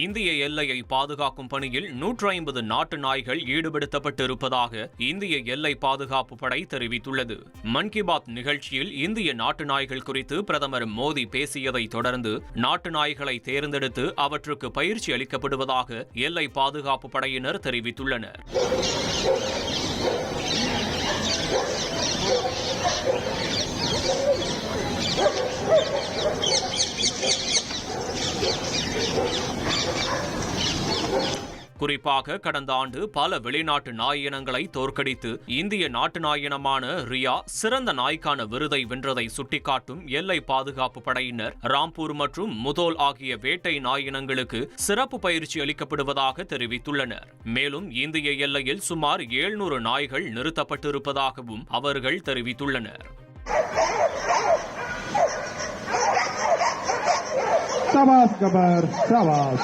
இந்திய எல்லையை பாதுகாக்கும் பணியில் 150 நாட்டு நாய்கள் ஈடுபடுத்தப்பட்டிருப்பதாக இந்திய எல்லை பாதுகாப்பு படை தெரிவித்துள்ளது. மன் கி பாத் நிகழ்ச்சியில் இந்திய நாட்டு நாய்கள் குறித்து பிரதமர் மோடி பேசியதை தொடர்ந்து நாட்டு நாய்களை தேர்ந்தெடுத்து அவற்றுக்கு பயிற்சி அளிக்கப்படுவதாக எல்லை பாதுகாப்பு படையினர் தெரிவித்துள்ளனர். குறிப்பாக கடந்த ஆண்டு பல வெளிநாட்டு நாய் இனங்களை தோற்கடித்து இந்திய நாட்டு நாய் இனமான ரியா சிறந்த நாய்க்கான விருதை வென்றதை சுட்டிக்காட்டும் எல்லை பாதுகாப்பு படையினர் ராம்பூர் மற்றும் முதோல் ஆகிய வேட்டை நாய் இனங்களுக்கு சிறப்பு பயிற்சி அளிக்கப்படுவதாக தெரிவித்துள்ளனர். மேலும் இந்திய எல்லையில் சுமார் 700 நாய்கள் நிறுத்தப்பட்டிருப்பதாகவும் அவர்கள் தெரிவித்துள்ளனர். Sabas, Gabar, Sabas.